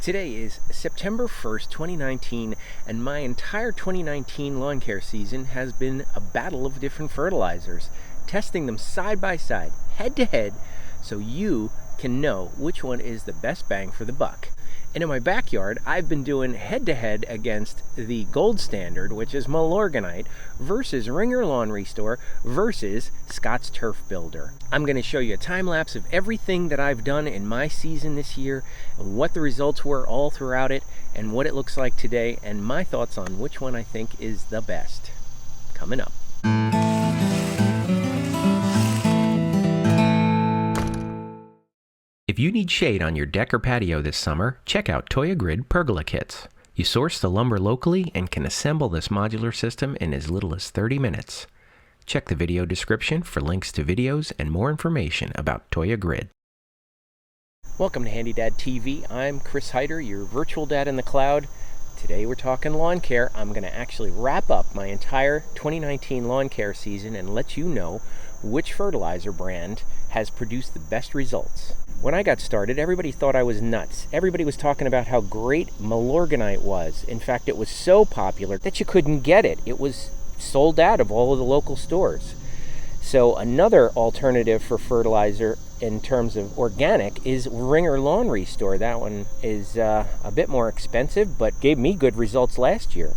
Today is September 1st, 2019, and my entire 2019 lawn care season has been a battle of different fertilizers, testing them side by side, head to head, so you can know which one is the best bang for the buck. And in my backyard, I've been doing head-to-head against the gold standard, which is Milorganite, versus Ringer Lawn Restore versus Scott's Turf Builder. I'm going to show you a time-lapse of everything that I've done in my season this year, and what the results were all throughout it, and what it looks like today, and my thoughts on which one I think is the best. Coming up. If you need shade on your deck or patio this summer, check out Toya Grid Pergola Kits. You source the lumber locally and can assemble this modular system in as little as 30 minutes. Check the video description for links to videos and more information about Toya Grid. Welcome to HandyDadTV. I'm Chris Hyder, your virtual dad in the cloud. Today we're talking lawn care. I'm going to actually wrap up my entire 2019 lawn care season and let you know which fertilizer brand has produced the best results. When I got started, everybody thought I was nuts. Everybody was talking about how great Milorganite was. In fact, it was so popular that you couldn't get it. It was sold out of all of the local stores. So another alternative for fertilizer in terms of organic is Ringer Lawn Restore. That one is a bit more expensive, but gave me good results last year.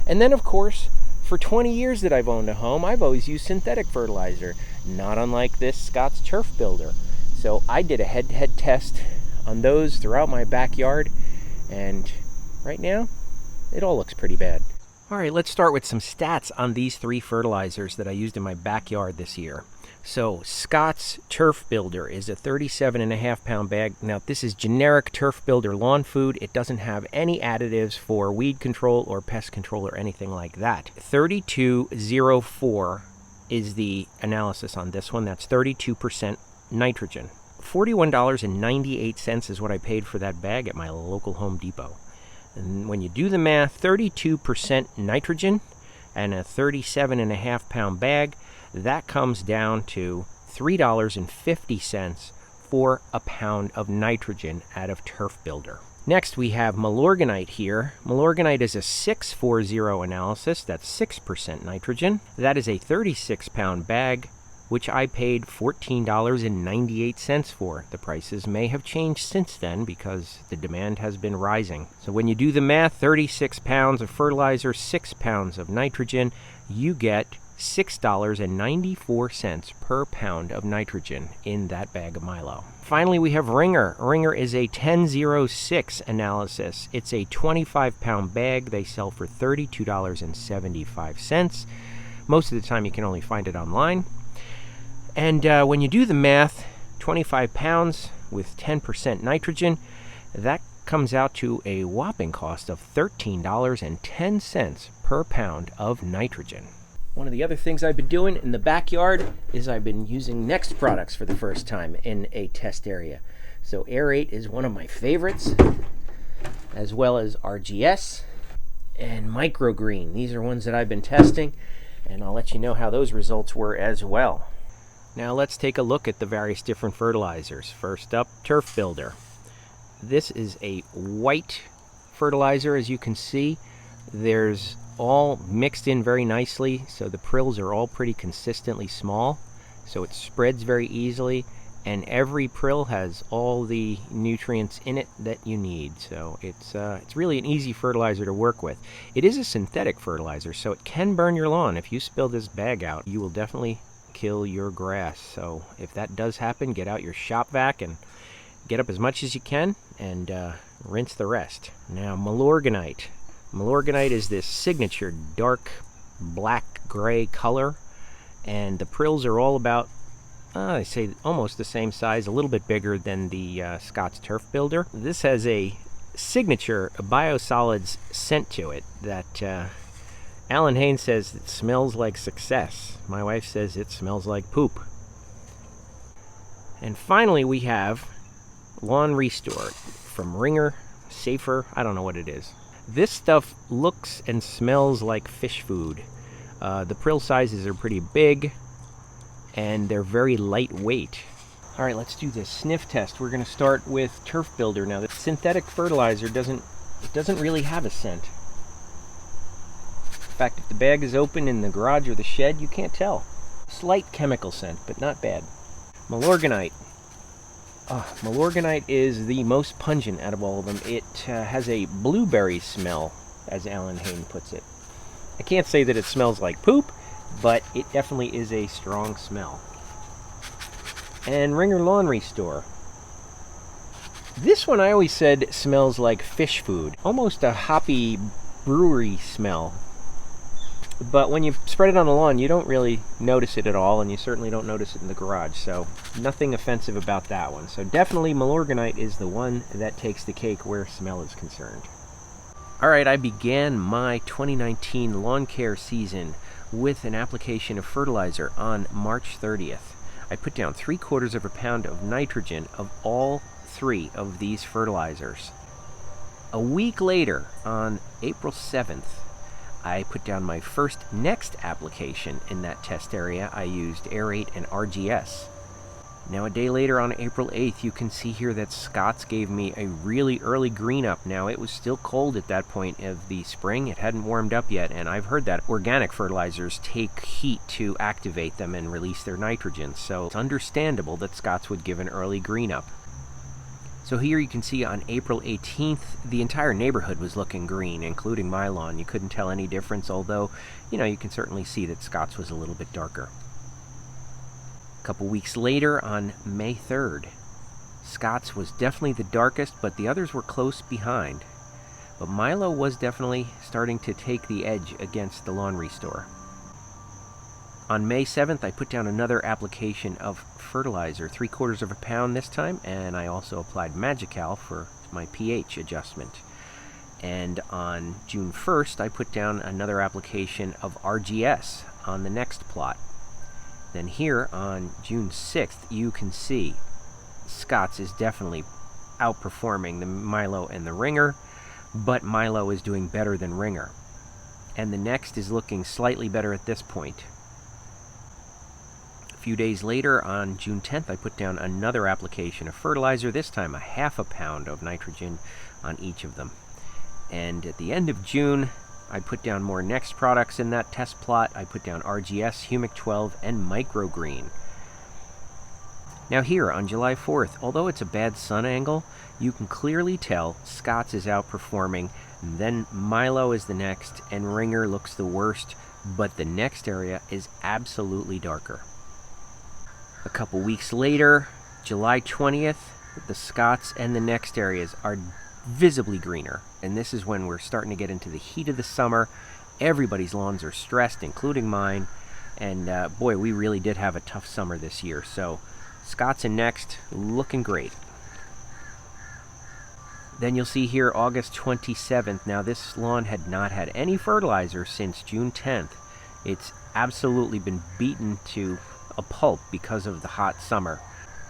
And then, of course, for 20 years that I've owned a home, I've always used synthetic fertilizer, not unlike this Scott's Turf Builder. So I did a head-to-head test on those throughout my backyard, and right now, it all looks pretty bad. All right, let's start with some stats on these three fertilizers that I used in my backyard this year. So Scott's Turf Builder is a 37.5 pound bag. Now this is generic Turf Builder lawn food. It doesn't have any additives for weed control or pest control or anything like that. 3204 is the analysis on this one. That's 32% nitrogen. $41.98 is what I paid for that bag at my local Home Depot. And when you do the math, 32% nitrogen and a 37.5 pound bag, that comes down to $3.50 for a pound of nitrogen out of Turf Builder. Next, we have Milorganite here. Milorganite is a 640 analysis. That's 6% nitrogen. That is a 36 pound bag, which I paid $14.98 for. The prices may have changed since then because the demand has been rising. So when you do the math, 36 pounds of fertilizer, 6 pounds of nitrogen, you get $6.94 per pound of nitrogen in that bag of Milo. Finally, we have Ringer. Ringer is a 1006 analysis. It's a 25 pound bag. They sell for $32.75. Most of the time you can only find it online. And when you do the math, 25 pounds with 10% nitrogen, that comes out to a whopping cost of $13.10 per pound of nitrogen. One of the other things I've been doing in the backyard is I've been using Next products for the first time in a test area. So Aerate is one of my favorites, as well as RGS and Microgreen. These are ones that I've been testing, and I'll let you know how those results were as well. Now let's take a look at the various different fertilizers. First up, Turf Builder. This is a white fertilizer, as you can see. There's all mixed in very nicely, so the prills are all pretty consistently small, so it spreads very easily, and every prill has all the nutrients in it that you need. So it's really an easy fertilizer to work with. It is a synthetic fertilizer, so it can burn your lawn. If you spill this bag out, you will definitely kill your grass. So if that does happen, get out your shop vac and get up as much as you can and rinse the rest. Now, Milorganite. Milorganite is this signature dark black-gray color, and the prills are all about, they say almost the same size, a little bit bigger than the Scott's Turf Builder. This has a signature biosolids scent to it that Alan Haynes says it smells like success. My wife says it smells like poop. And finally, we have Lawn Restore from Ringer, Safer, I don't know what it is. This stuff looks and smells like fish food. The prill sizes are pretty big, and they're very lightweight. All right, let's do this sniff test. We're going to start with Turf Builder. Now, the synthetic fertilizer doesn't really have a scent. In fact, if the bag is open in the garage or the shed, you can't tell. Slight chemical scent, but not bad. Milorganite. Milorganite is the most pungent out of all of them. It has a blueberry smell, as Alan Hain puts it. I can't say that it smells like poop, but it definitely is a strong smell. And Ringer Lawn Restore. This one I always said smells like fish food. Almost a hoppy brewery smell. But when you spread it on the lawn, you don't really notice it at all, and you certainly don't notice it in the garage. So nothing offensive about that one. So definitely Milorganite is the one that takes the cake where smell is concerned. Alright, I began my 2019 lawn care season with an application of fertilizer on March 30th. I put down 3/4 of a pound of nitrogen of all 3 of these fertilizers. A week later, on April 7th, I put down my first next application in that test area. I used Aerate and RGS. Now a day later, on April 8th, you can see here that Scott's gave me a really early green up. Now it was still cold at that point of the spring. It hadn't warmed up yet, and I've heard that organic fertilizers take heat to activate them and release their nitrogen. So it's understandable that Scott's would give an early green up. So here you can see on April 18th, the entire neighborhood was looking green, including my lawn. You couldn't tell any difference, although, you can certainly see that Scott's was a little bit darker. A couple weeks later, on May 3rd, Scott's was definitely the darkest, but the others were close behind. But Milo was definitely starting to take the edge against the Lawn Restore. On May 7th, I put down another application of fertilizer, 3/4 of a pound this time, and I also applied Magical for my pH adjustment. And on June 1st, I put down another application of RGS on the next plot. Then here on June 6th, you can see Scott's is definitely outperforming the Milo and the Ringer, but Milo is doing better than Ringer. And the next is looking slightly better at this point. A few days later, on June 10th, I put down another application of fertilizer, this time a 1/2 pound of nitrogen on each of them. And at the end of June, I put down more Next products in that test plot. I put down RGS, Humic 12, and Microgreen. Now here, on July 4th, although it's a bad sun angle, you can clearly tell Scott's is outperforming, then Milo is the next, and Ringer looks the worst, but the next area is absolutely darker. A couple weeks later, July 20th, the Scott's and the next areas are visibly greener, and this is when we're starting to get into the heat of the summer. Everybody's lawns are stressed, including mine, and boy, we really did have a tough summer this year. So Scott's and next looking great. Then you'll see here August 27th. Now this lawn had not had any fertilizer since June 10th. It's absolutely been beaten to a pulp because of the hot summer.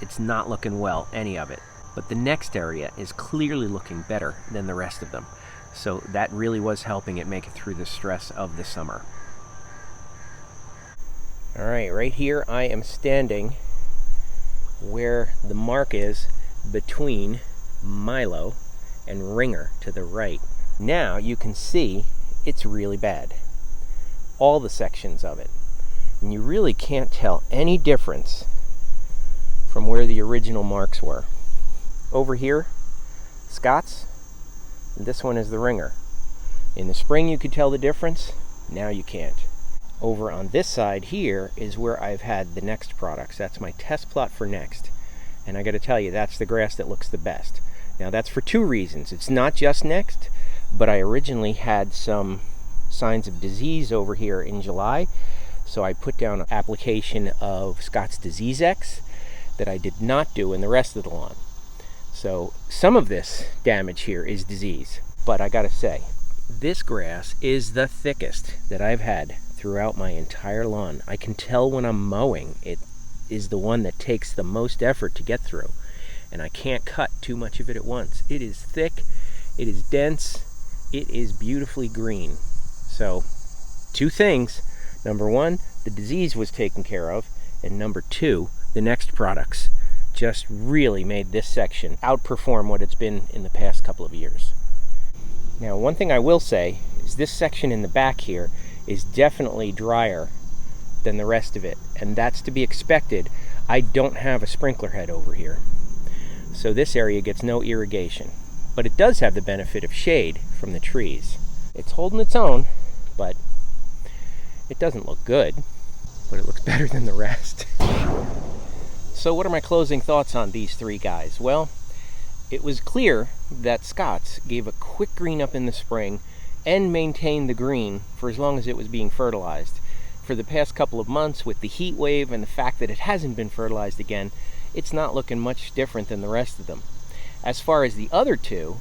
It's not looking well, any of it. But the next area is clearly looking better than the rest of them. So that really was helping it make it through the stress of the summer. All right here I am standing where the mark is between Milo and Ringer to the right. Now you can see it's really bad. All the sections of it. And you really can't tell any difference from where the original marks were. Over here, Scott's, and this one is the Ringer. In the spring you could tell the difference, now you can't. Over on this side here is where I've had the Next products. That's my test plot for Next. And I gotta tell you, that's the grass that looks the best. Now that's for 2 reasons. It's not just Next, but I originally had some signs of disease over here in July, so I put down an application of Scott's Disease X that I did not do in the rest of the lawn. So some of this damage here is disease, but I gotta say, this grass is the thickest that I've had throughout my entire lawn. I can tell when I'm mowing, it is the one that takes the most effort to get through, and I can't cut too much of it at once. It is thick, it is dense, it is beautifully green. So 2 things. Number 1, the disease was taken care of, and number 2, the Next products just really made this section outperform what it's been in the past couple of years. Now, one thing I will say is this section in the back here is definitely drier than the rest of it, and that's to be expected. I don't have a sprinkler head over here, so this area gets no irrigation, but it does have the benefit of shade from the trees. It's holding its own, but it doesn't look good, but it looks better than the rest. So what are my closing thoughts on these three guys? Well, it was clear that Scott's gave a quick green up in the spring and maintained the green for as long as it was being fertilized. For the past couple of months, with the heat wave and the fact that it hasn't been fertilized again, it's not looking much different than the rest of them. As far as the other two,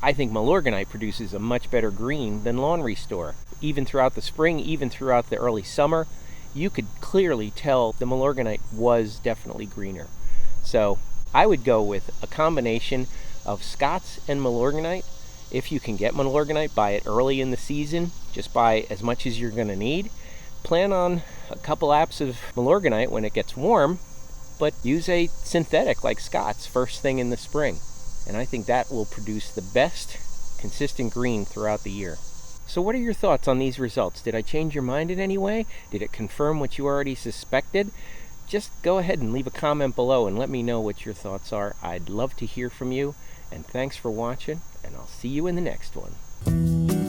I think Milorganite produces a much better green than Lawn Restore. Even throughout the spring, even throughout the early summer, you could clearly tell the Milorganite was definitely greener. So I would go with a combination of Scott's and Milorganite. If you can get Milorganite, buy it early in the season. Just buy as much as you're going to need. Plan on a couple apps of Milorganite when it gets warm, but use a synthetic like Scott's first thing in the spring. And I think that will produce the best consistent green throughout the year. So what are your thoughts on these results? Did I change your mind in any way? Did it confirm what you already suspected? Just go ahead and leave a comment below and let me know what your thoughts are. I'd love to hear from you. And thanks for watching, and I'll see you in the next one.